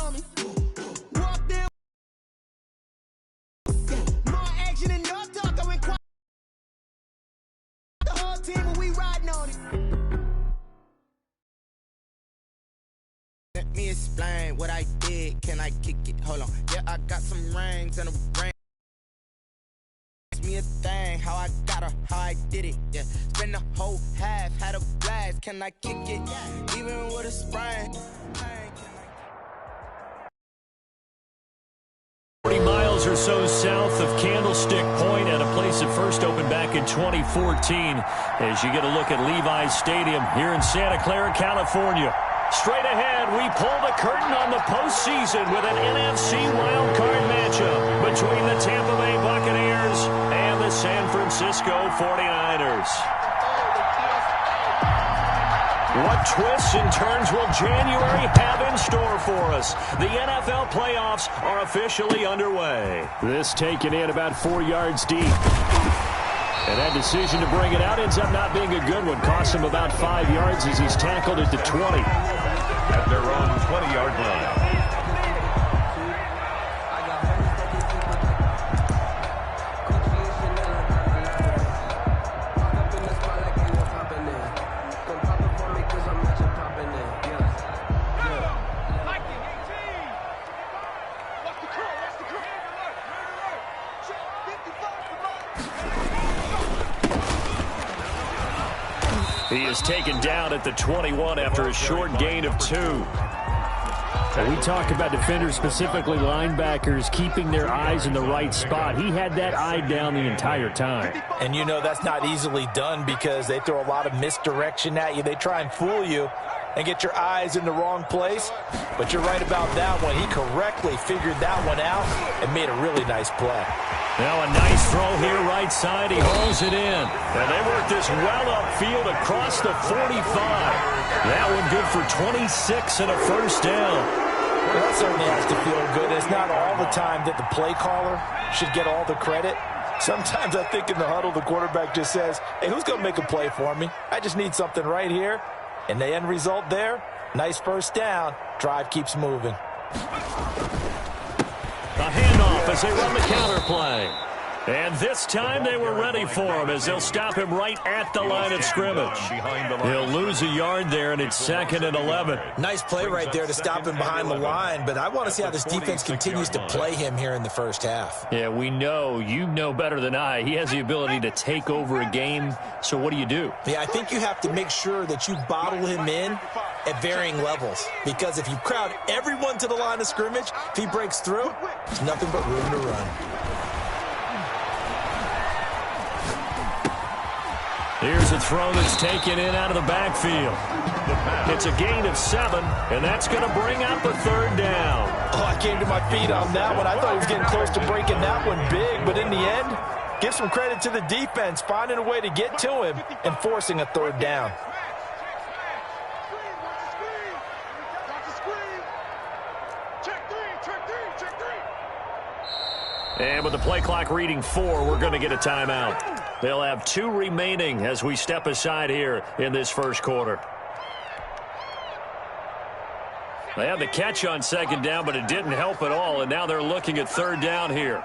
on me. Walk there. More action and no talk. I went quiet. The whole team when we riding on it. Let me explain what I did. Can I kick it? Hold on. Yeah, I got some rings and a ring. Me a thing, how I got her, how I did it, yeah. Spend the whole half, had a blast, can I kick it? Even with a sprain. 40 miles or so south of Candlestick Point at a place that first opened back in 2014 as you get a look at Levi's Stadium here in Santa Clara, California. Straight ahead, we pull the curtain on the postseason with an NFC wildcard matchup between the Tampa Bay Buccaneers and the San Francisco 49ers. What twists and turns will January have in store for us? The NFL playoffs are officially underway. This taken in about 4 yards deep. And that decision to bring it out ends up not being a good one. Costs him about 5 yards as he's tackled at the 20. At their own 20-yard line. He is taken down at the 21 after a short gain of 2. We talk about defenders, specifically linebackers, keeping their eyes in the right spot. He had that eye down the entire time. And you know that's not easily done because they throw a lot of misdirection at you. They try and fool you and get your eyes in the wrong place. But you're right about that one. He correctly figured that one out and made a really nice play. Now a nice throw here right side. He holds it in. And they work this well upfield across the 45. That one good for 26 and a first down. Well, that certainly has to feel good. It's not all the time that the play caller should get all the credit. Sometimes I think in the huddle the quarterback just says, hey, who's going to make a play for me? I just need something right here. And the end result there, nice first down. Drive keeps moving. A handoff as they run the counter play. And this time they were ready for him as they'll stop him right at the line of scrimmage. He'll lose a yard there, and it's 2nd and 11. Nice play right there to stop him behind the line, but I want to see how this defense continues to play him here in the first half. Yeah, we know. You know better than I. He has the ability to take over a game, so what do you do? Yeah, I think you have to make sure that you bottle him in at varying levels, because if you crowd everyone to the line of scrimmage, if he breaks through, there's nothing but room to run. Here's a throw that's taken in out of the backfield. It's a gain of 7, and that's going to bring out the 3rd down. Oh, I came to my feet on that one. I thought he was getting close to breaking that one big, but in the end, give some credit to the defense, finding a way to get to him and forcing a 3rd down. And with the play clock reading 4, we're going to get a timeout. They'll have 2 remaining as we step aside here in this first quarter. They had the catch on 2nd down, but it didn't help at all, and now they're looking at 3rd down here.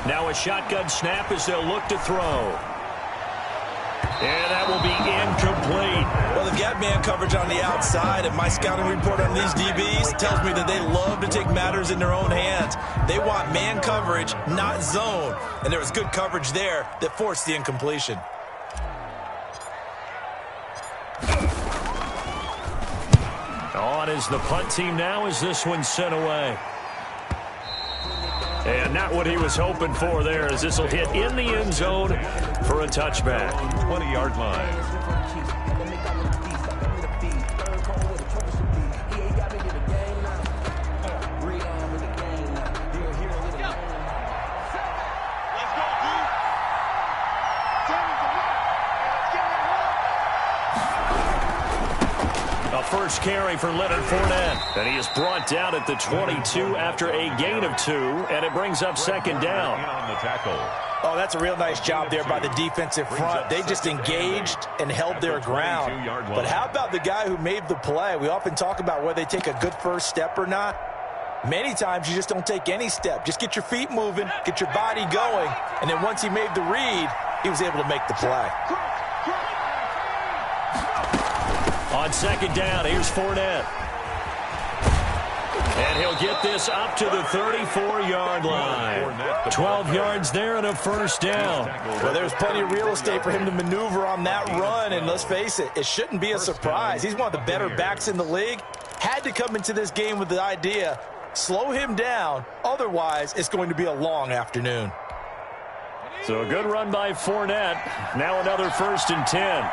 Now a shotgun snap as they'll look to throw. And that will be incomplete. Well, they've got man coverage on the outside, and my scouting report on these DBs tells me that they love to take matters in their own hands. They want man coverage, not zone. And there was good coverage there that forced the incompletion. On is the punt team now as this one's sent away. And not what he was hoping for there, as this will hit in the end zone for a touchback. 20-yard line. first carry for Leonard Fournette. And he is brought down at the 22 after a gain of 2, and it brings up second down. On the tackle. Oh, that's a real nice job there by the defensive front. They just engaged and held their ground. But how about the guy who made the play? We often talk about whether they take a good first step or not. Many times you just don't take any step. Just get your feet moving, get your body going, and then once he made the read, he was able to make the play. On second down, here's Fournette. And he'll get this up to the 34-yard line. 12 yards there and a first down. Well, there's plenty of real estate for him to maneuver on that run, and let's face it, it shouldn't be a surprise. He's one of the better backs in the league. Had to come into this game with the idea, slow him down, otherwise it's going to be a long afternoon. So a good run by Fournette. Now another 1st and 10.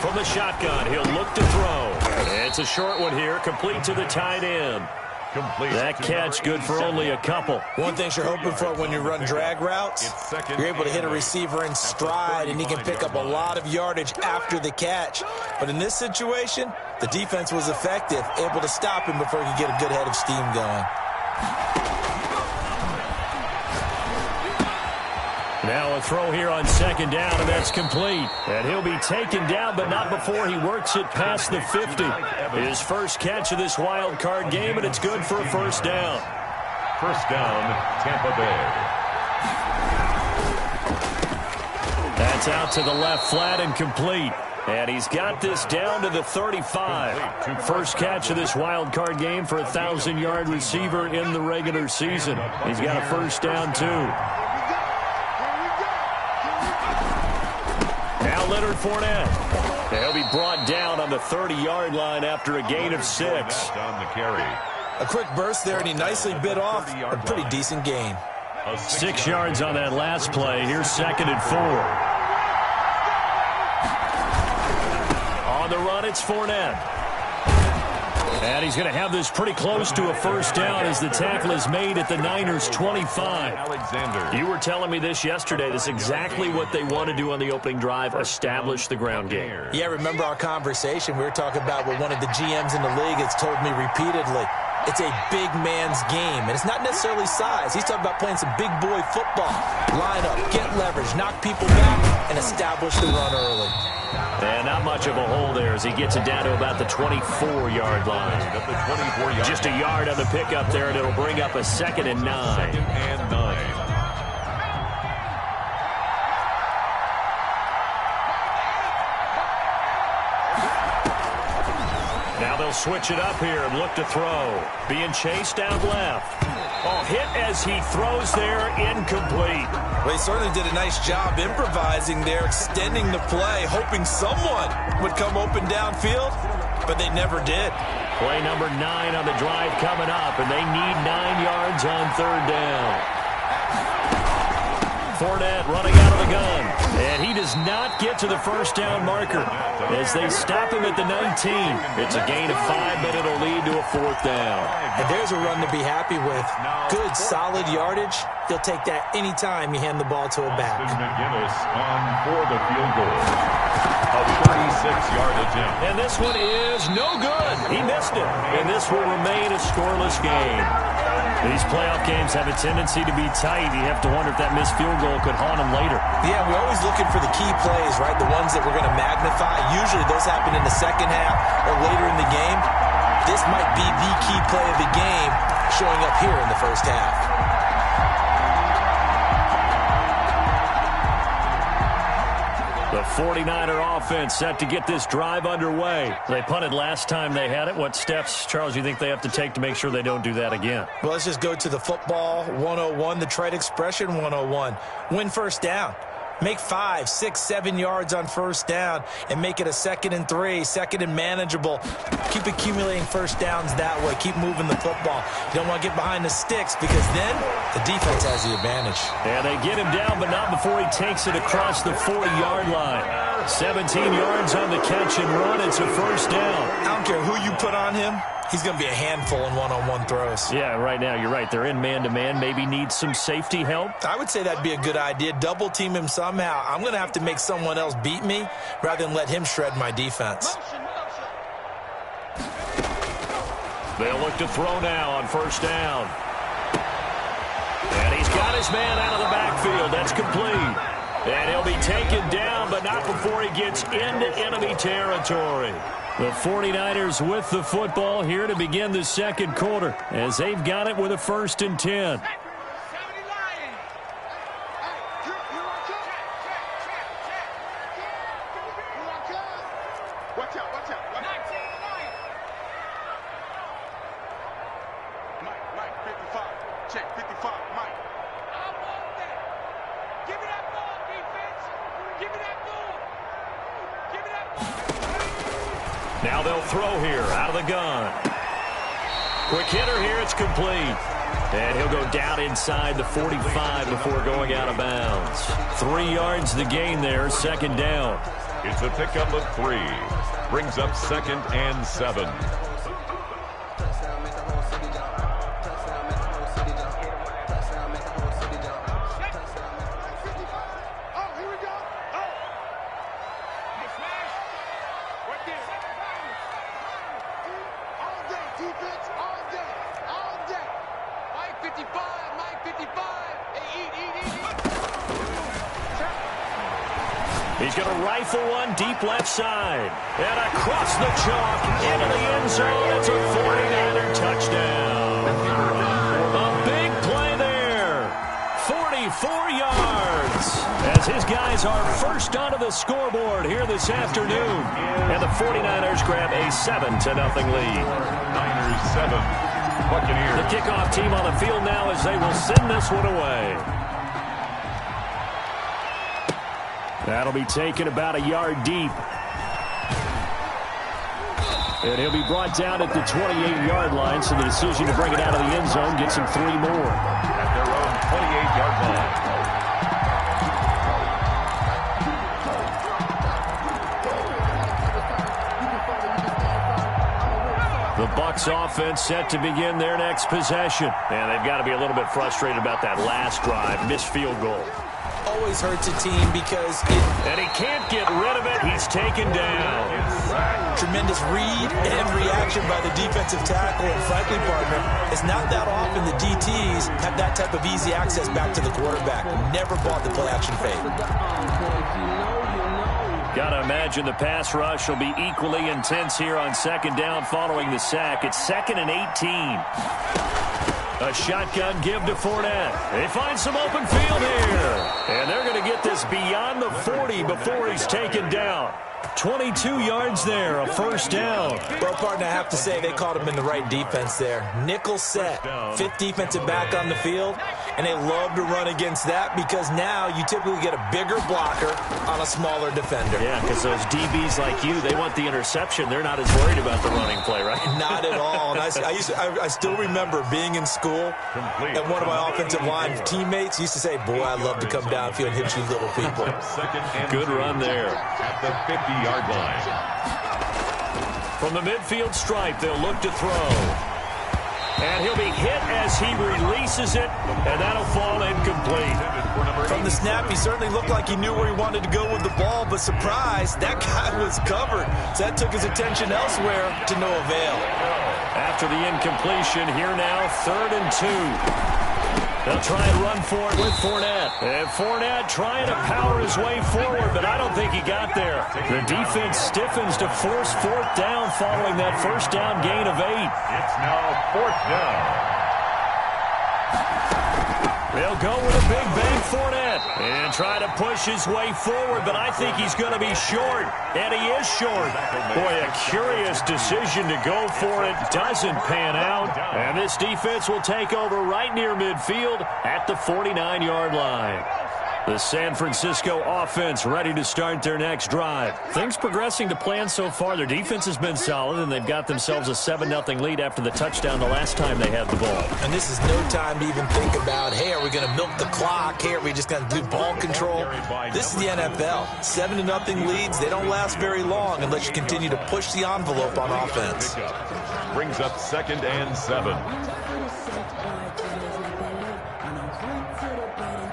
From the shotgun, he'll look to throw. It's a short one here, complete to the tight end. That catch good for only a couple. One thing you're hoping for when you run drag routes, you're able to hit a receiver in stride, and he can pick up a lot of yardage after the catch. But in this situation, the defense was effective, able to stop him before he could get a good head of steam going. Now a throw here on second down, and that's complete. And he'll be taken down, but not before he works it past the 50. His first catch of this wild card game, and it's good for a first down. First down, Tampa Bay. That's out to the left flat and complete. And he's got this down to the 35. First catch of this wild card game for a 1,000-yard receiver in the regular season. He's got a first down, too. Now Leonard Fournette. He'll be brought down on the 30-yard line after a gain of 6. On the carry. A quick burst there, and he nicely bit off a pretty decent gain. 6 yards on that last play. Here's 2nd and 4. On the run, it's Fournette. And he's going to have this pretty close to a first down as the tackle is made at the Niners' 25. Alexander. You were telling me this yesterday. This is exactly what they want to do on the opening drive, establish the ground game. Yeah, remember our conversation? We were talking about what one of the GMs in the league has told me repeatedly. It's a big man's game, and it's not necessarily size. He's talking about playing some big boy football. Line up, get leverage, knock people back, and establish the run early. And not much of a hole there as he gets it down to about the 24-yard line. Just a yard on the pickup there, and it'll bring up a 2nd and 9. 2nd and 9. Now they'll switch it up here and look to throw. Being chased out left. Oh, hit as he throws there, incomplete. Well, he certainly did a nice job improvising there, extending the play, hoping someone would come open downfield, but they never did. Play number 9 on the drive coming up, and they need 9 yards on 3rd down. Fournette running out of the gun, and he does not get to the first down marker as they stop him at the 19. It's a gain of 5, but it'll lead to a 4th down. And there's a run to be happy with. Good, solid yardage. They'll take that anytime you hand the ball to a back. McGinnis on for the field goal. A 36-yard attempt. And this one is no good. He missed it, and this will remain a scoreless game. These playoff games have a tendency to be tight. You have to wonder if that missed field goal could haunt them later. Yeah, we're always looking for the key plays, right? The ones that we're going to magnify. Usually those happen in the second half or later in the game. This might be the key play of the game showing up here in the first half. The 49er offense set to get this drive underway. They punted last time they had it. What steps, Charles, do you think they have to take to make sure they don't do that again? Well, let's just go to the football 101, the trade expression 101. Win first down. Make 5, 6, 7 yards on first down and make it a 2nd and 3, 2nd and manageable. Keep accumulating first downs that way. Keep moving the football. You don't want to get behind the sticks because then the defense has the advantage. And they get him down, but not before he takes it across the 40-yard line. 17 yards on the catch and run. It's a first down. I don't care who you put on him. He's going to be a handful in one-on-one throws. Yeah, right now, you're right. They're in man-to-man. Maybe need some safety help. I would say that'd be a good idea. Double team him somehow. I'm going to have to make someone else beat me rather than let him shred my defense. They'll look to throw now on first down. And he's got his man out of the backfield. That's complete. And he'll be taken down, but not before he gets into enemy territory. The 49ers with the football here to begin the second quarter as they've got it with a 1st and 10. Now they'll throw here out of the gun. Quick hitter here. It's complete. And he'll go down inside the 45 before going out of bounds. 3 yards the gain there, 2nd down. It's a pickup of 3. Brings up 2nd and 7. He's going to rifle one deep left side. And across the chalk into the end zone. It's a 49er touchdown. A big play there. 44 yards. As his guys are first onto the scoreboard here this afternoon. And the 49ers grab a 7-0 lead. Niners 7. Buccaneers. The kickoff team on the field now as they will send this one away. That'll be taken about a yard deep. And he'll be brought down at the 28-yard line, so the decision to bring it out of the end zone gets him 3 more. At their own 28-yard line. The Bucs offense set to begin their next possession. And they've got to be a little bit frustrated about that last drive. Missed field goal. Always hurts a team because And he can't get rid of it. He's taken down. tremendous read and reaction by the defensive tackle. And frankly, partner, it's not that often the DTs have that type of easy access back to the quarterback. Never bought the play-action fade. Got to imagine the pass rush will be equally intense here on 2nd down following the sack. It's 2nd and 18. A shotgun give to Fournette. They find some open field here. And they're going to get this beyond the 40 before he's taken down. 22 yards there, a 1st down. Well, partner, I have to say they called him in the right defense there. Nickel set, 5th defensive back on the field, and they love to run against that because now you typically get a bigger blocker on a smaller defender. Yeah, because those DBs like you, they want the interception. They're not as worried about the running play, right? Not at all. And I still remember being in school, and one of my offensive line teammates used to say, boy, I'd love to come downfield and hit you little people. Good run there. At the 50-yard line. From the midfield stripe, they'll look to throw. And he'll be hit as he releases it, and that'll fall incomplete. From the snap, he certainly looked like he knew where he wanted to go with the ball, but surprise, that guy was covered. So that took his attention elsewhere to no avail. After the incompletion, here now, 3rd and 2. They'll try and run for it with Fournette. And Fournette trying to power his way forward, but I don't think he got there. The defense stiffens to force 4th down following that 1st down gain of 8. It's now 4th down. They'll go with a big bang Fournette and try to push his way forward, but I think he's going to be short, and he is short. Boy, a curious decision to go for it. Doesn't pan out, and this defense will take over right near midfield at the 49-yard line. The San Francisco offense ready to start their next drive. Things progressing to plan so far. Their defense has been solid, and they've got themselves a 7-0 lead after the touchdown the last time they had the ball. And this is no time to even think about, hey, are we going to milk the clock? Hey, are we just going to do ball control? This is the NFL. 7-0 leads, they don't last very long unless you continue to push the envelope on offense. Brings up 2nd and 7.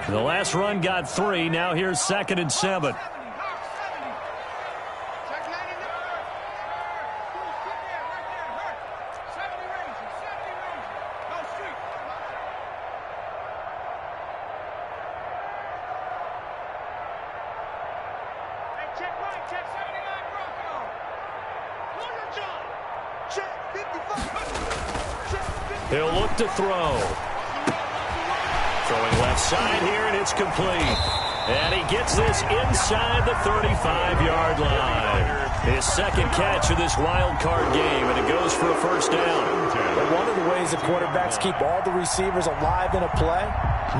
The last run got 3. Now here's 2nd and 7. He'll look to throw. Throwing left side here, and it's complete. And he gets this inside the 35-yard line. His second catch of this wild card game, and it goes for a first down. But one of the ways the quarterbacks keep all the receivers alive in a play,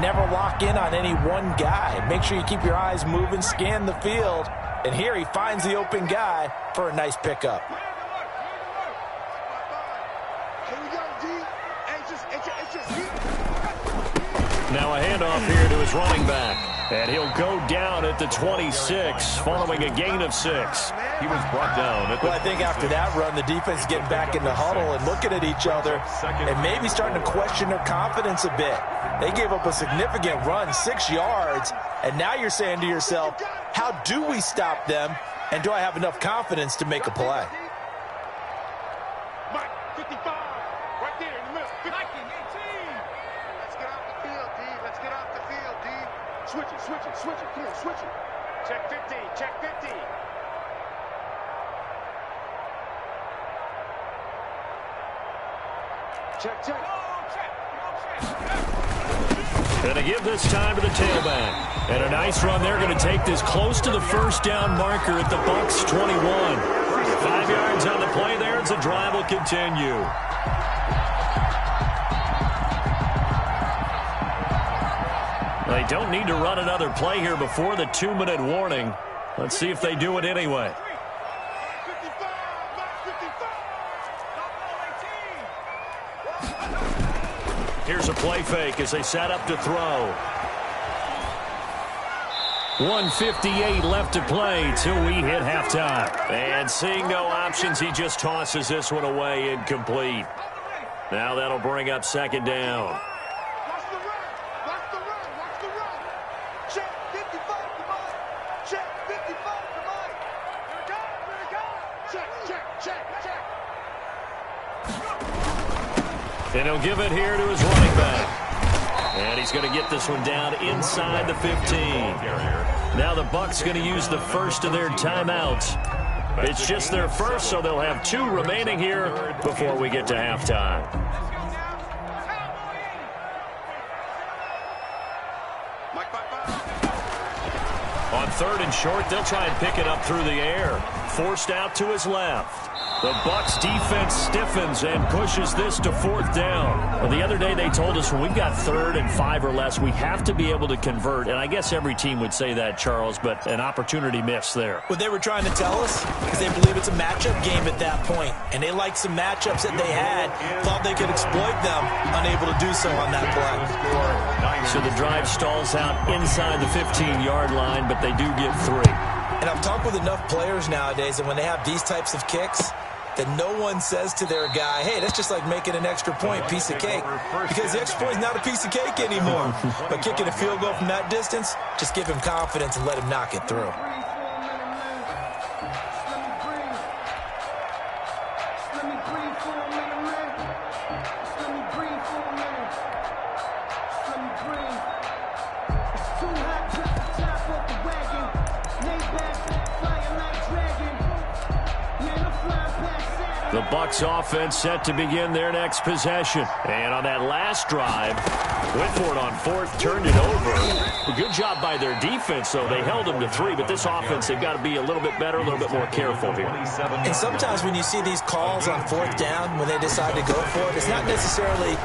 never lock in on any one guy. Make sure you keep your eyes moving, scan the field. And here he finds the open guy for a nice pickup. Now a handoff here to his running back. And he'll go down at the 26, following a gain of 6. He was brought down. Well, I think after that run, the defense is getting back in the huddle and looking at each other and maybe starting to question their confidence a bit. They gave up a significant run, 6 yards, and now you're saying to yourself, how do we stop them, and do I have enough confidence to make a play? Mike, 55, right there in the middle. 18. Let's get off the field, D. Let's get off the field, D. Switch it. Come on, switch it. Check 50, check 50. Check. Going to give this time to the tailback. And a nice run there. Going to take this close to the first down marker at the Bucs 21. 5 yards on the play there as the drive will continue. They don't need to run another play here before the 2-minute warning. Let's see if they do it anyway. Here's a play fake as they set up to throw. 1:58 left to play till we hit halftime. And seeing no options, he just tosses this one away incomplete. Now that'll bring up 2nd down. And he'll give it here to his running back. And he's going to get this one down inside the 15. Now the Bucs going to use the first of their timeouts. It's just their first, so they'll have 2 remaining here before we get to halftime. On 3rd and short, they'll try and pick it up through the air. Forced out to his left. The Bucs defense stiffens and pushes this to 4th down. Well, the other day they told us when we've got 3rd and 5 or less, we have to be able to convert. And I guess every team would say that, Charles, but an opportunity missed there. What they were trying to tell us is they believe it's a matchup game at that point. And they liked some matchups that they had, thought they could exploit them, unable to do so on that play. So the drive stalls out inside the 15-yard line, but they do get 3. And I've talked with enough players nowadays that when they have these types of kicks, that no one says to their guy, hey, that's just like making an extra point, piece of cake. Because the extra point is not a piece of cake anymore. But kicking a field goal from that distance, just give him confidence and let him knock it through. The Bucs offense set to begin their next possession. And on that last drive, went for it on 4th, turned it over. A good job by their defense, though. They held them to 3, but this offense, they've got to be a little bit better, a little bit more careful here. And sometimes when you see these calls on 4th down, when they decide to go for it, it's not necessarily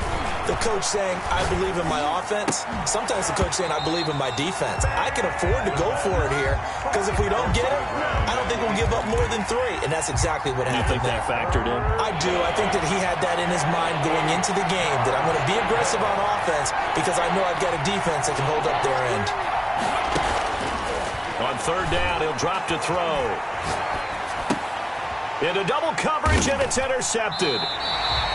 the coach saying, I believe in my offense. Sometimes the coach saying, I believe in my defense. I can afford to go for it here because if we don't get it, I don't think we'll give up more than 3. And that's exactly what happened. You think that factored in? I do. I think that he had that in his mind going into the game, that I'm going to be aggressive on offense because I know I've got a defense that can hold up their end. On third down, he'll drop to throw. Into double coverage, and it's intercepted.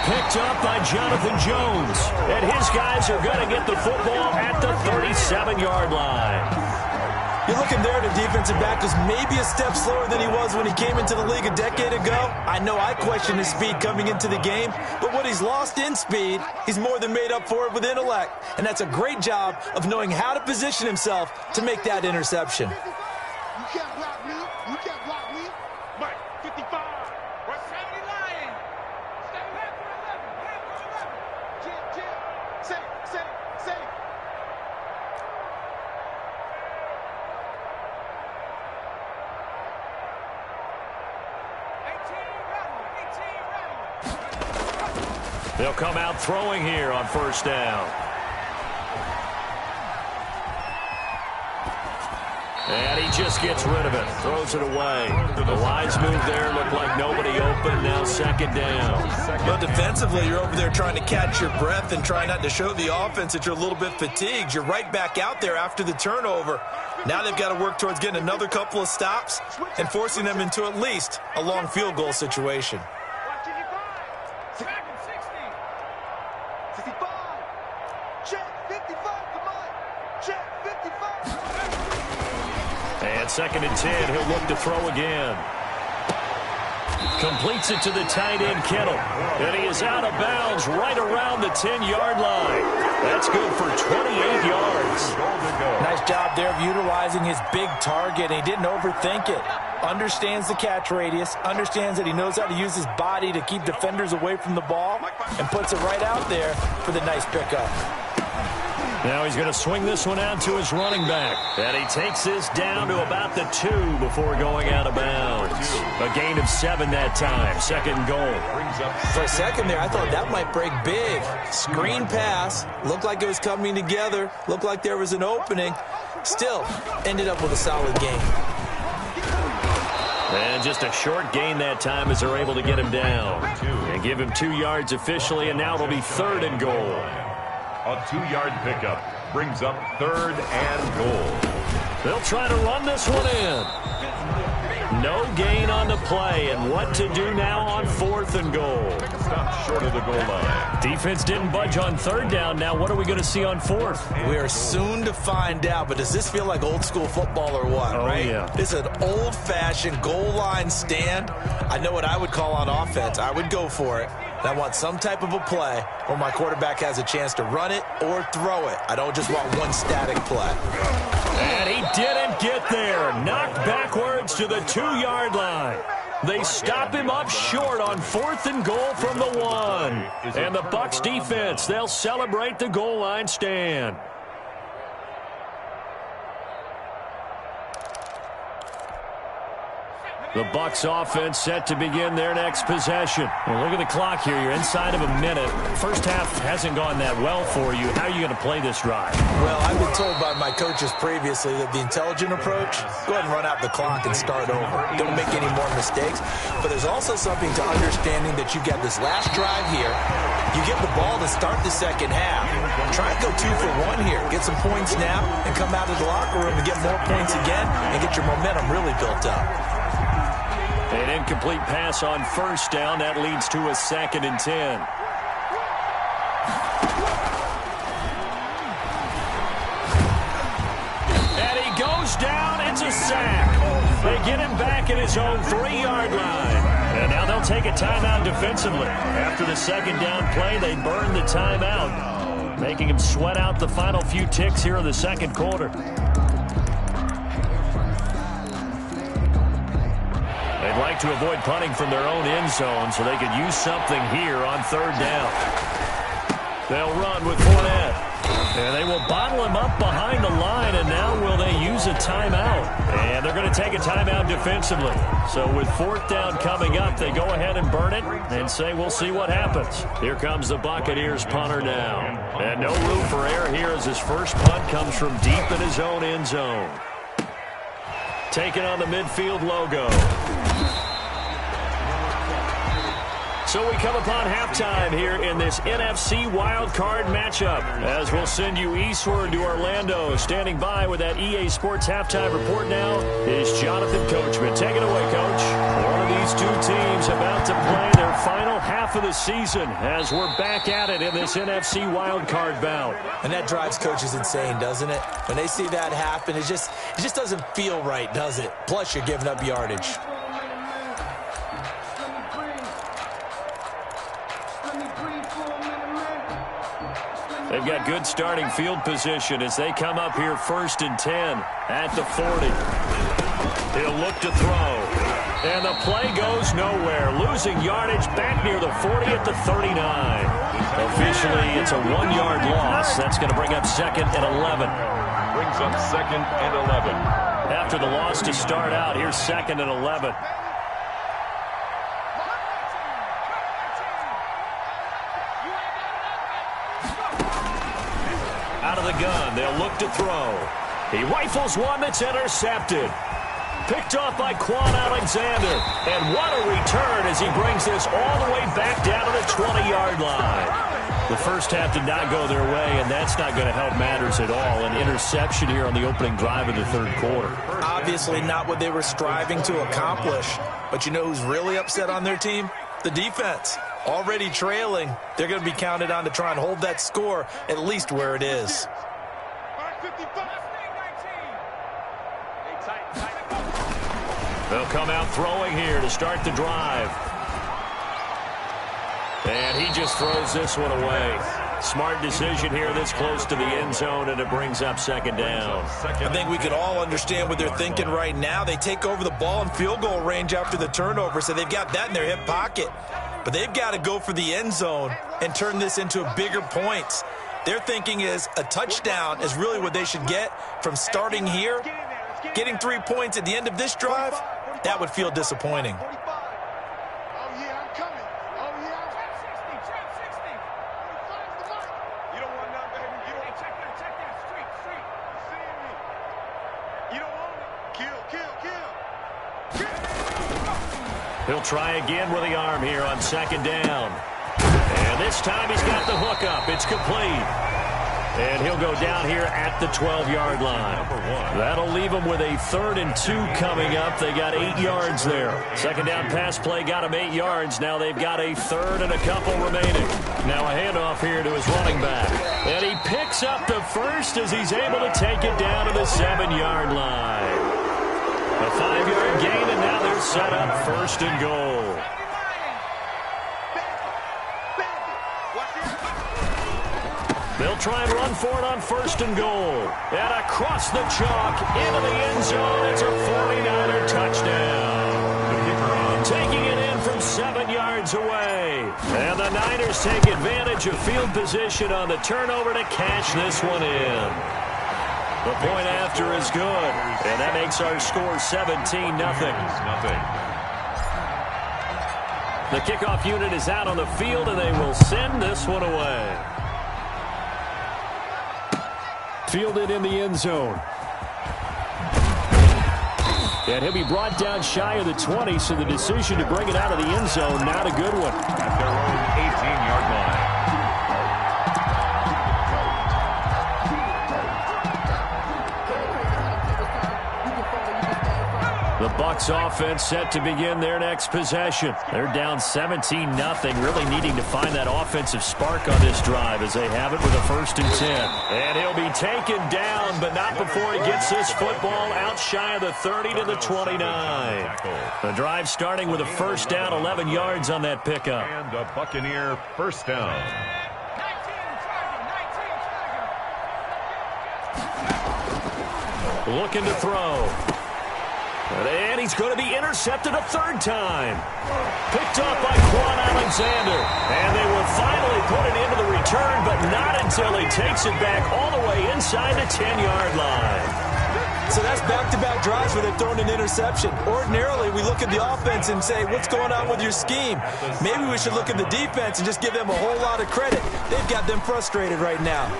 Picked up by Jonathan Jones. And his guys are going to get the football at the 37-yard line. You're looking there at a defensive back who's maybe a step slower than he was when he came into the league a decade ago. I know I questioned his speed coming into the game, but what he's lost in speed, he's more than made up for it with intellect. And that's a great job of knowing how to position himself to make that interception. You can't block me. You can't block me. Mike, 55. Right. 70 Lion. Stay half for 11. Half for 11. Jim. Say. 18 ready. They'll come out throwing here on first down. And he just gets rid of it, throws it away. The wise move there, looked like nobody open, now second down. But defensively, you're over there trying to catch your breath and try not to show the offense that you're a little bit fatigued. You're right back out there after the turnover. Now they've got to work towards getting another couple of stops and forcing them into at least a long field goal situation. 55. Check 55. Come on. Check 55. And second and 10, he'll look to throw again. Completes it to the tight end, Kittle. And he is out of bounds right around the 10-yard line. That's good for 28 yards. Nice job there of utilizing his big target. He didn't overthink it. Understands the catch radius, understands that he knows how to use his body to keep defenders away from the ball, and puts it right out there for the nice pickup. Now he's going to swing this one out to his running back. And he takes this down to about the 2 before going out of bounds. A gain of 7 that time. Second and goal. For a second there, I thought that might break big. Screen pass. Looked like it was coming together. Looked like there was an opening. Still, ended up with a solid gain. And just a short gain that time as they're able to get him down. And give him 2 yards officially, and now it'll be third and goal. A 2-yard pickup brings up third and goal. They'll try to run this one in. No gain on the play, and what to do now on fourth and goal. Stop short of the goal line. Defense didn't budge on third down. Now what are we going to see on fourth? We are soon to find out, but does this feel like old school football or what, right? Yeah. This is an old-fashioned goal line stand. I know what I would call on offense. I would go for it. And I want some type of a play where my quarterback has a chance to run it or throw it. I don't just want one static play. And he didn't get there. Knocked backwards to the 2-yard line. They stop him up short on fourth and goal from the 1. And the Bucs defense, they'll celebrate the goal line stand. The Bucs offense set to begin their next possession. Well, look at the clock here. You're inside of a minute. First half hasn't gone that well for you. How are you going to play this drive? Well, I've been told by my coaches previously that the intelligent approach, go ahead and run out the clock and start over. Don't make any more mistakes. But there's also something to understanding that you get this last drive here. You get the ball to start the second half. Try and go 2 for 1 here. Get some points now and come out of the locker room and get more points again and get your momentum really built up. An incomplete pass on first down. That leads to a second and 10. And he goes down. It's a sack. They get him back at his own 3-yard line. And now they'll take a timeout defensively. After the second down play, they burn the timeout, making him sweat out the final few ticks here in the second quarter. They'd like to avoid punting from their own end zone so they could use something here on third down. They'll run with Fournette. And they will bottle him up behind the line, and now will they use a timeout? And they're going to take a timeout defensively. So with 4th down coming up, they go ahead and burn it and say we'll see what happens. Here comes the Buccaneers punter now. And no room for error here as his first punt comes from deep in his own end zone. Taking on the midfield logo. So we come upon halftime here in this NFC wildcard matchup. As we'll send you eastward to Orlando. Standing by with that EA Sports halftime report now is Jonathan Coachman. Take it away, Coach. One of these two teams about to play their final half of the season as we're back at it in this NFC wildcard bout. And that drives coaches insane, doesn't it? When they see that happen, it just doesn't feel right, does it? Plus, you're giving up yardage. They've got good starting field position as they come up here 1st and 10 at the 40. He'll look to throw. And the play goes nowhere. Losing yardage back near the 40 at the 39. Officially, it's a 1-yard loss. That's going to bring up 2nd and 11. Brings up 2nd and 11. After the loss to start out, here's 2nd and 11. Out of the gun, they'll look to throw. He rifles one that's intercepted. Picked off by Quan Alexander. And what a return as he brings this all the way back down to the 20-yard line. The first half did not go their way, and that's not going to help matters at all. An interception here on the opening drive of the 3rd quarter. Obviously not what they were striving to accomplish. But you know who's really upset on their team? The defense. Already trailing. They're going to be counted on to try and hold that score at least where it is. They'll come out throwing here to start the drive. And he just throws this one away. Smart decision here this close to the end zone, and it brings up 2nd down. I think we could all understand what they're thinking right now. They take over the ball in field goal range after the turnover, so they've got that in their hip pocket. But they've got to go for the end zone and turn this into bigger points. Their thinking is a touchdown is really what they should get from starting here. Getting 3 points at the end of this drive, that would feel disappointing. He'll try again with the arm here on 2nd down. And this time he's got the hook up. It's complete. And he'll go down here at the 12-yard line. That'll leave him with a 3rd and 2 coming up. They got 8 yards there. 2nd down pass play got them 8 yards. Now they've got a 3rd and a couple remaining. Now a handoff here to his running back. And he picks up the first as he's able to take it down to the 7-yard line. A 5-yard gain, and now they're set up 1st and goal. They'll try and run for it on 1st and goal. And across the chalk, into the end zone. It's a 49er touchdown. Taking it in from 7 yards away. And the Niners take advantage of field position on the turnover to cash this one in. The point after is good, and that makes our score 17-0. The kickoff unit is out on the field, and they will send this one away. Fielded in the end zone. And he'll be brought down shy of the 20, so the decision to bring it out of the end zone, not a good one. At their own 18-yard line. The Bucs offense set to begin their next possession. They're down 17-0, really needing to find that offensive spark on this drive as they have it with a 1st and 10. And he'll be taken down, but not before he gets this football out shy of the 30 to the 29. The drive starting with a 1st down, 11 yards on that pickup. And a Buccaneer 1st down. Looking to throw. And he's going to be intercepted a third time. Picked off by Quan Alexander. And they will finally put it into the return, but not until he takes it back all the way inside the 10-yard line. So that's back-to-back drives where they've thrown an interception. Ordinarily, we look at the offense and say, what's going on with your scheme? Maybe we should look at the defense and just give them a whole lot of credit. They've got them frustrated right now.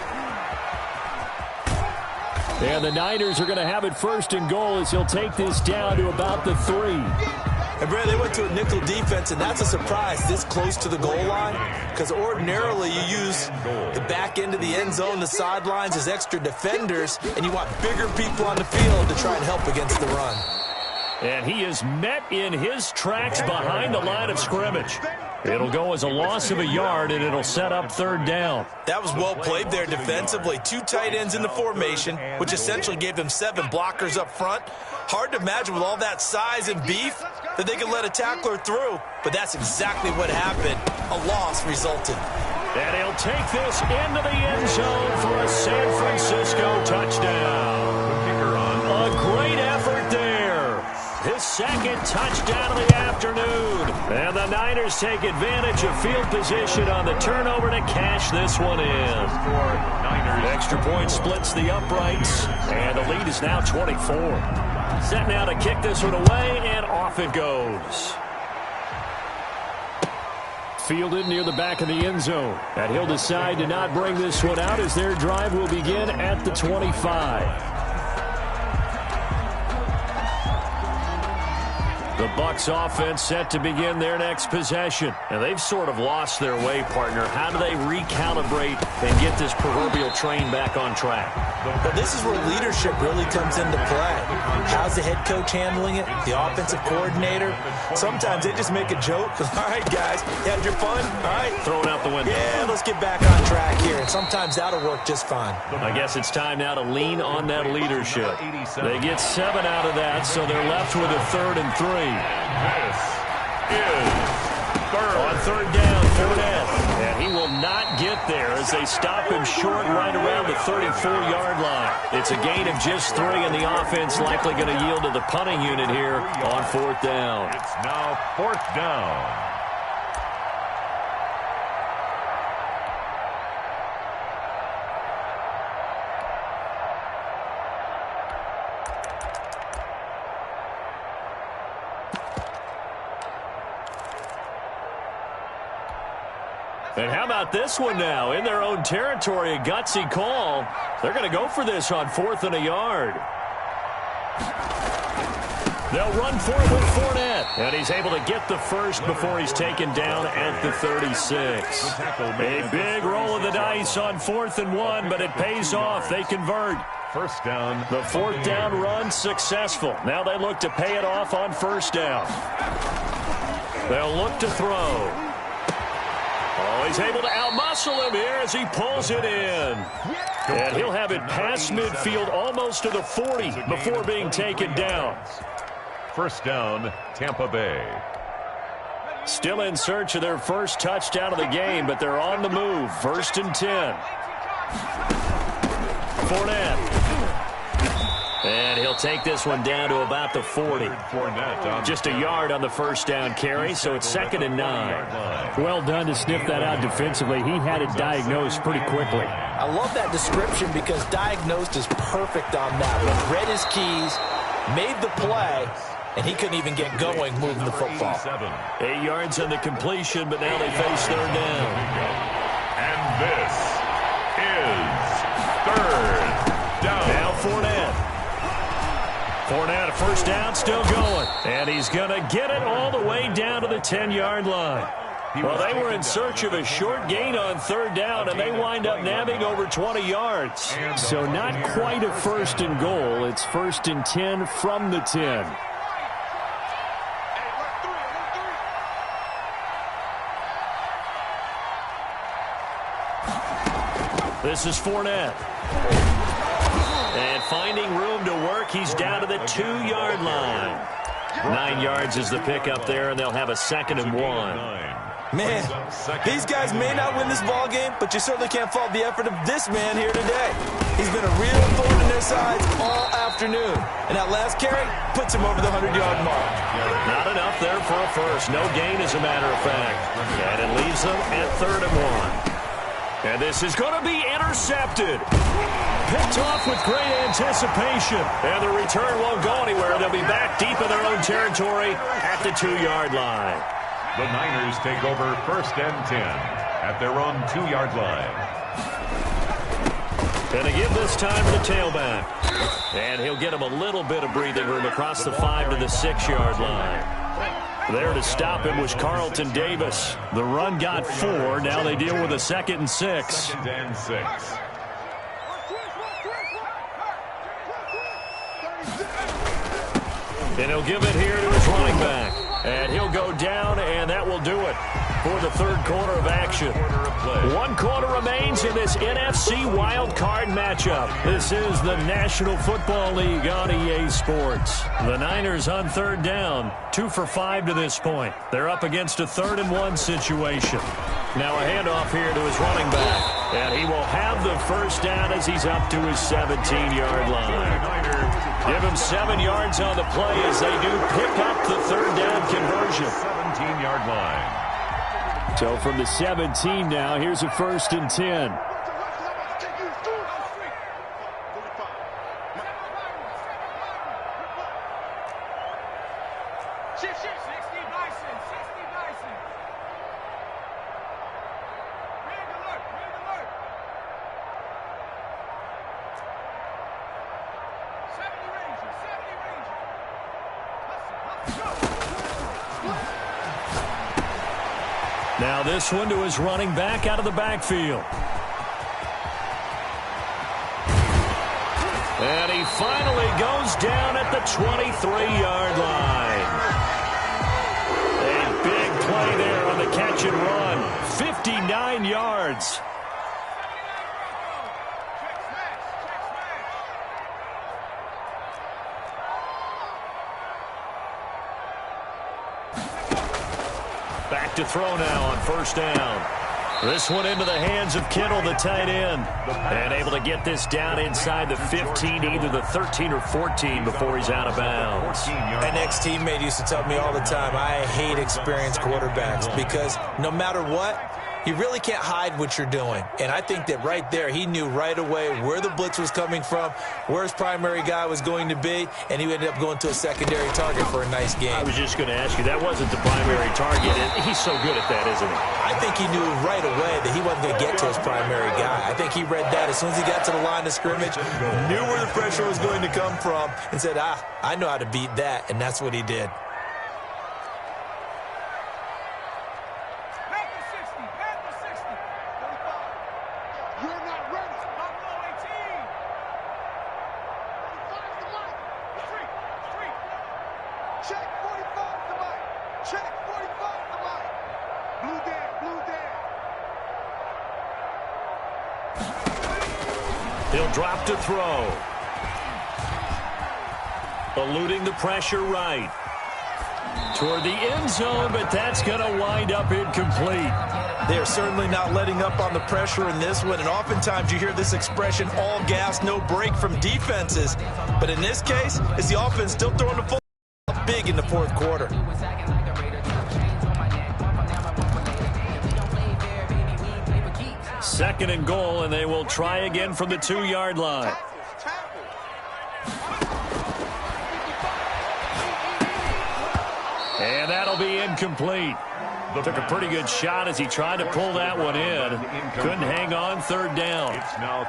And the Niners are going to have it first and goal as he'll take this down to about the 3. And, Brad, they went to a nickel defense, and that's a surprise this close to the goal line, because ordinarily you use the back end of the end zone, the sidelines as extra defenders, and you want bigger people on the field to try and help against the run. And he is met in his tracks behind the line of scrimmage. It'll go as a loss of a yard, and it'll set up third down. That was well played there defensively. 2 tight ends in the formation, which essentially gave them 7 blockers up front. Hard to imagine with all that size and beef that they could let a tackler through, but that's exactly what happened. A loss resulted. And he'll take this into the end zone for a San Francisco touchdown. A great effort there. His second touchdown of the afternoon. And the Niners take advantage of field position on the turnover to cash this one in. Extra point splits the uprights, and the lead is now 24. Set now to kick this one away, and off it goes. Fielded near the back of the end zone. And he'll decide to not bring this one out as their drive will begin at the 25. The Bucs offense set to begin their next possession. And they've sort of lost their way, partner. How do they recalibrate and get this proverbial train back on track? Well, this is where leadership really comes into play. How's the head coach handling it? The offensive coordinator? Sometimes they just make a joke. All right, guys, you had your fun? All right. Throw it out the window. Yeah, let's get back on track here. And sometimes that'll work just fine. I guess it's time now to lean on that leadership. They get 7 out of that, so they're left with a 3rd and 3. This is third. On third down, Fournette. And he will not get there as they stop him short right around the 34-yard line. It's a gain of just 3, and the offense likely going to yield to the punting unit here on 4th down. It's now 4th down. And how about this one now? In their own territory, a gutsy call. They're going to go for this on 4th and a yard. They'll run for it with Fournette. And he's able to get the first before he's taken down at the 36. A big roll of the dice on 4th and 1, but it pays off. They convert. First down. The 4th down run successful. Now they look to pay it off on 1st down. They'll look to throw. Oh, he's able to outmuscle him here as he pulls it in. And he'll have it past midfield almost to the 40 before being taken down. First down, Tampa Bay. Still in search of their first touchdown of the game, but they're on the move. 1st and 10. Fournette. And he'll take this one down to about the 40. Just a yard on the first down carry, so it's 2nd and 9. Well done to sniff that out defensively. He had it diagnosed pretty quickly. I love that description because diagnosed is perfect on that one. Read his keys, made the play, and he couldn't even get going moving the football. 8 yards on the completion, but now they face 3rd down. And this is 3rd down. Now Fournette. Fournette, first down, still going. And he's going to get it all the way down to the 10-yard line. Well, they were in search of a short gain on 3rd down, and they wind up nabbing over 20 yards. So not quite a 1st and goal. It's 1st and 10 from the 10. This is Fournette. And finding room to work, he's down to the 2-yard line. 9 yards is the pickup there, and they'll have a 2nd and 1. Man, these guys may not win this ball game, but you certainly can't fault the effort of this man here today. He's been a real thorn in their sides all afternoon. And that last carry puts him over the 100-yard mark. Not enough there for a first. No gain, as a matter of fact. And it leaves them at 3rd and 1. And this is going to be intercepted. Picked off with great anticipation. And the return won't go anywhere. They'll be back deep in their own territory at the 2-yard line. The Niners take over 1st and 10 at their own 2-yard line. And to give this time to the tailback. And he'll get him a little bit of breathing room across the 5 to the 6-yard line. There to stop him was Carlton Davis. The run got 4. Now they deal with a 2nd and 6. 2nd and 6. And he'll give it here to his running back. And he'll go down, and that will do it for the 3rd quarter of action. 1 quarter remains in this NFC Wild Card matchup. This is the National Football League on EA Sports. The Niners on 3rd down, 2 for 5 to this point. They're up against a 3rd and 1 situation. Now a handoff here to his running back. And he will have the first down as he's up to his 17-yard line. Give him 7 yards on the play as they do pick up the 3rd down conversion. 17-yard line. So from the 17 now, here's a 1st and 10. Now this one to his running back out of the backfield. And he finally goes down at the 23-yard line. A big play there on the catch and run. 59 yards. Back to throw now on 1st down. This one into the hands of Kittle, the tight end. And able to get this down inside the 15, either the 13 or 14 before he's out of bounds. An ex-teammate used to tell me all the time, I hate experienced quarterbacks because no matter what, you really can't hide what you're doing. And I think that right there, he knew right away where the blitz was coming from, where his primary guy was going to be, and he ended up going to a secondary target for a nice game. I was just going to ask you, that wasn't the primary target. He's so good at that, isn't he? I think he knew right away that he wasn't going to get to his primary guy. I think he read that as soon as he got to the line of scrimmage, knew where the pressure was going to come from, and said, I know how to beat that, and that's what he did. He'll drop to throw. Eluding the pressure right. Toward the end zone, but that's going to wind up incomplete. They're certainly not letting up on the pressure in this one, and oftentimes you hear this expression, all gas, no break from defenses. But in this case, it's the offense still throwing the football big in the 4th quarter. 2nd and goal, and they will try again from the 2-yard line. And that'll be incomplete. Took a pretty good shot as he tried to pull that one in. Couldn't hang on 3rd down.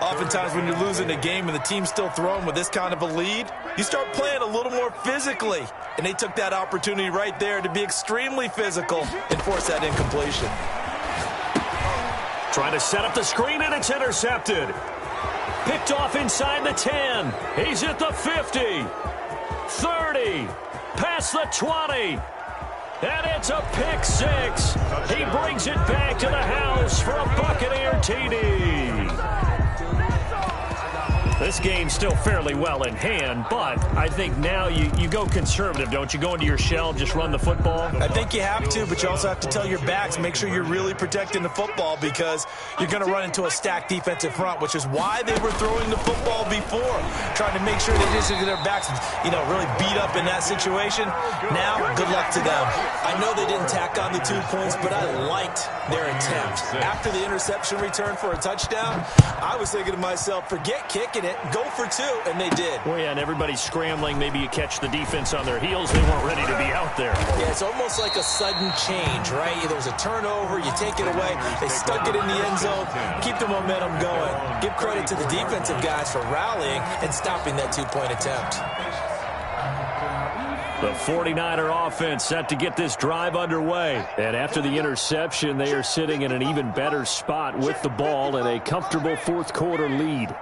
Oftentimes when you're losing a game and the team's still throwing with this kind of a lead, you start playing a little more physically. And they took that opportunity right there to be extremely physical and force that incompletion. Trying to set up the screen, and it's intercepted. Picked off inside the 10. He's at the 50. 30. Past the 20. And it's a pick 6. He brings it back to the house for a Buccaneer TD. This game's still fairly well in hand, but I think now you go conservative, don't you? Go into your shell, just run the football? I think you have to, but you also have to tell your backs, make sure you're really protecting the football because you're going to run into a stacked defensive front, which is why they were throwing the football before, trying to make sure they just get their backs, really beat up in that situation. Now, good luck to them. I know they didn't tack on the 2 points, but I liked their attempt. After the interception return for a touchdown, I was thinking to myself, forget kicking it, go for 2, and they did. Well, yeah, and everybody's scrambling. Maybe you catch the defense on their heels. They weren't ready to be out there. Yeah, it's almost like a sudden change, right? There's a turnover, you take it away, they stuck it in the end zone, keep the momentum going. Give credit to the defensive guys for rallying and stopping that 2-point attempt. The 49er offense set to get this drive underway. And after the interception, they are sitting in an even better spot with the ball and a comfortable fourth-quarter lead.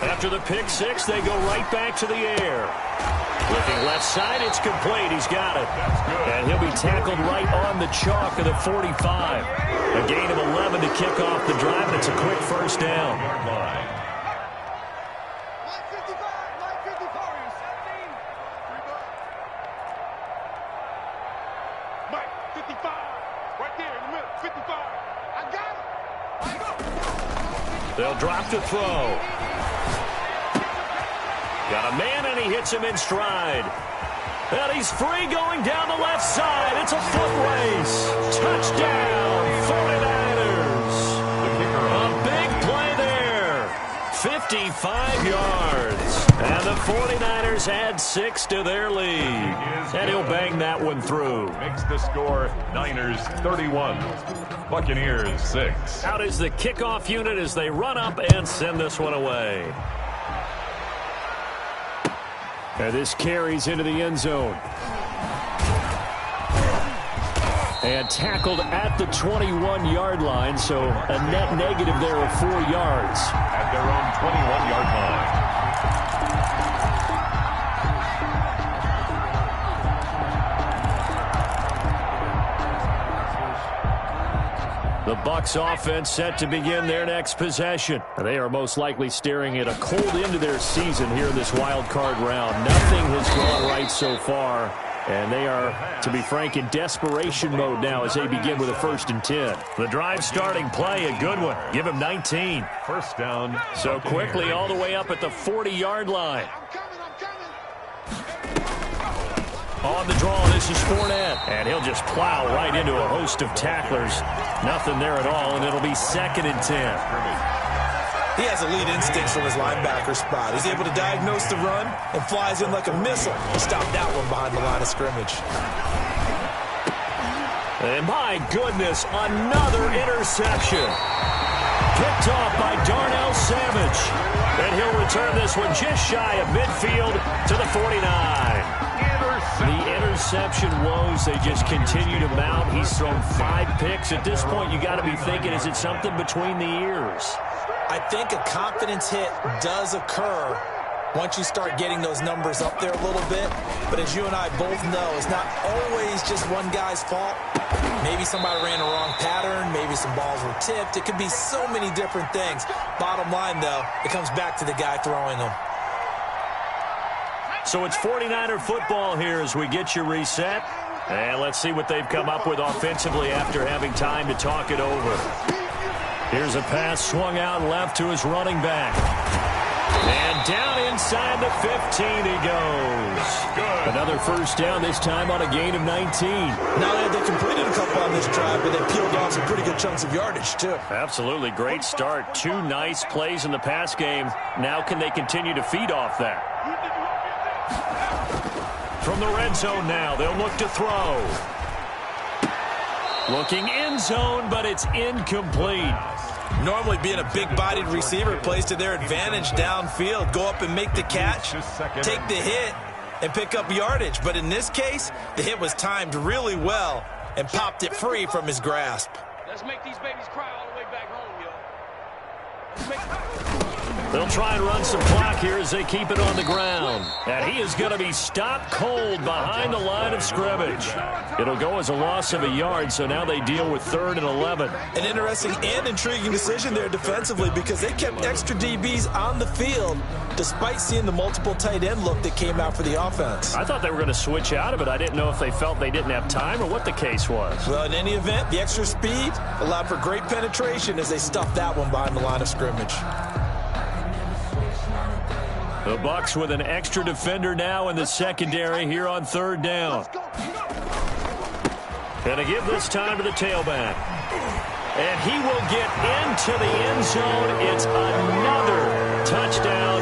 After the pick six, they go right back to the air. Looking left side, it's complete. He's got it. And he'll be tackled right on the chalk of the 45. A gain of 11 to kick off the drive, and it's a quick first down. Mike, 55. Right there in the middle. 55. I got it. They'll drop to throw. Got a man, and he hits him in stride. And he's free going down the left side. It's a foot race. Touchdown, 49ers. A big play there. 55 yards. And the 49ers add 6 to their lead. And he'll bang that one through. Makes the score Niners 31. Buccaneers 6. Out is the kickoff unit as they run up and send this one away. And this carries into the end zone. And tackled at the 21-yard line, so a net negative there of 4 yards. At their own 21-yard line. The Bucs offense set to begin their next possession. They are most likely staring at a cold end to their season here in this wild card round. Nothing has gone right so far, and they are, to be frank, in desperation mode now as they begin with a 1st and 10. The drive starting play, a good one. Give him 19. First down. So quickly all the way up at the 40-yard line. On the draw, this is Fournette. And he'll just plow right into a host of tacklers. Nothing there at all, and it'll be 2nd and 10. He has elite instincts from his linebacker spot. He's able to diagnose the run and flies in like a missile to stop that one behind the line of scrimmage. And my goodness, another interception. Picked off by Darnell Savage. And he'll return this one just shy of midfield to the 49. The interception woes, they just continue to mount. He's thrown 5 picks. At this point, you got to be thinking, is it something between the ears? I think a confidence hit does occur once you start getting those numbers up there a little bit. But as you and I both know, it's not always just one guy's fault. Maybe somebody ran a wrong pattern. Maybe some balls were tipped. It could be so many different things. Bottom line, though, it comes back to the guy throwing them. So it's 49er football here as we get you reset. And let's see what they've come up with offensively after having time to talk it over. Here's a pass swung out left to his running back. And down inside the 15 he goes. Another first down, this time on a gain of 19. Now they completed a couple on this drive, but they peeled off some pretty good chunks of yardage, too. Absolutely. Great start. 2 nice plays in the pass game. Now can they continue to feed off that? From the red zone now, they'll look to throw. Looking end zone, but it's incomplete. Normally being a big-bodied receiver plays to their advantage downfield. Go up and make the catch, take the hit, and pick up yardage. But in this case, the hit was timed really well and popped it free from his grasp. Let's make these babies cry all the way back home, yo. They'll try and run some clock here as they keep it on the ground. And he is going to be stopped cold behind the line of scrimmage. It'll go as a loss of a yard, so now they deal with 3rd and 11. An interesting and intriguing decision there defensively because they kept extra DBs on the field despite seeing the multiple tight end look that came out for the offense. I thought they were going to switch out of it. I didn't know if they felt they didn't have time or what the case was. Well, in any event, the extra speed allowed for great penetration as they stuffed that one behind the line of scrimmage. The Bucs with an extra defender now in the secondary here on 3rd down. And to give this time to the tailback. And he will get into the end zone. It's another touchdown.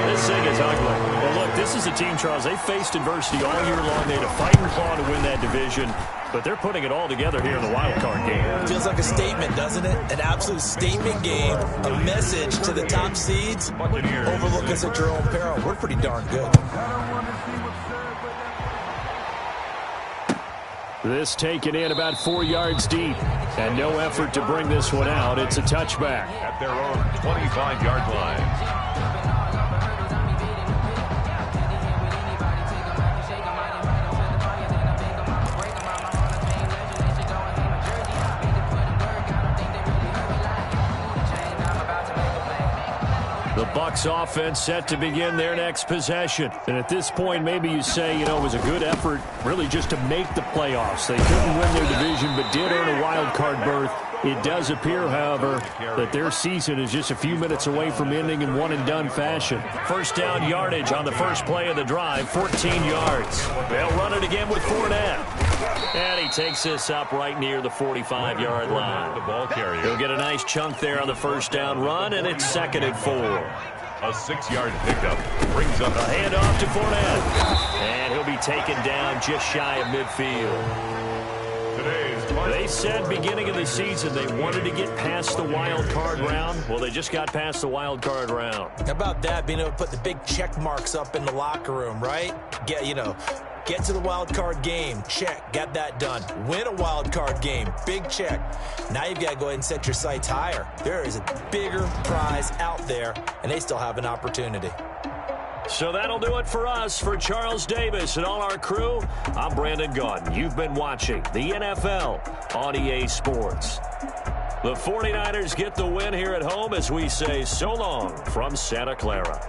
This thing is ugly. Well, look, this is a team, Charles. They faced adversity all year long. They had to fight and claw to win that division. But they're putting it all together here in the wild card game. Feels like a statement, doesn't it? An absolute statement game. A message to the top seeds. Overlook us at your own peril. We're pretty darn good. This taken in about 4 yards deep. And no effort to bring this one out. It's a touchback. At their own 25-yard line. The Bucs offense set to begin their next possession. And at this point, maybe you say, it was a good effort really just to make the playoffs. They couldn't win their division but did earn a wild card berth. It does appear, however, that their season is just a few minutes away from ending in one-and-done fashion. First down yardage on the first play of the drive, 14 yards. They'll run it again with Fournette. And he takes this up right near the 45-yard line. The ball carrier. He'll get a nice chunk there on the first down run, and it's 2nd and 4. A 6-yard pickup brings up A handoff to Fournette. And he'll be taken down just shy of midfield. They said beginning of the season they wanted to get past the wild card round. Well, they just got past the wild card round. How about that, being able to put the big check marks up in the locker room, right? Get to the wild card game. Check. Got that done. Win a wild card game. Big check. Now you've got to go ahead and set your sights higher. There is a bigger prize out there, and they still have an opportunity. So that'll do it for us. For Charles Davis and all our crew, I'm Brandon Gaudin. You've been watching the NFL on EA Sports. The 49ers get the win here at home as we say so long from Santa Clara.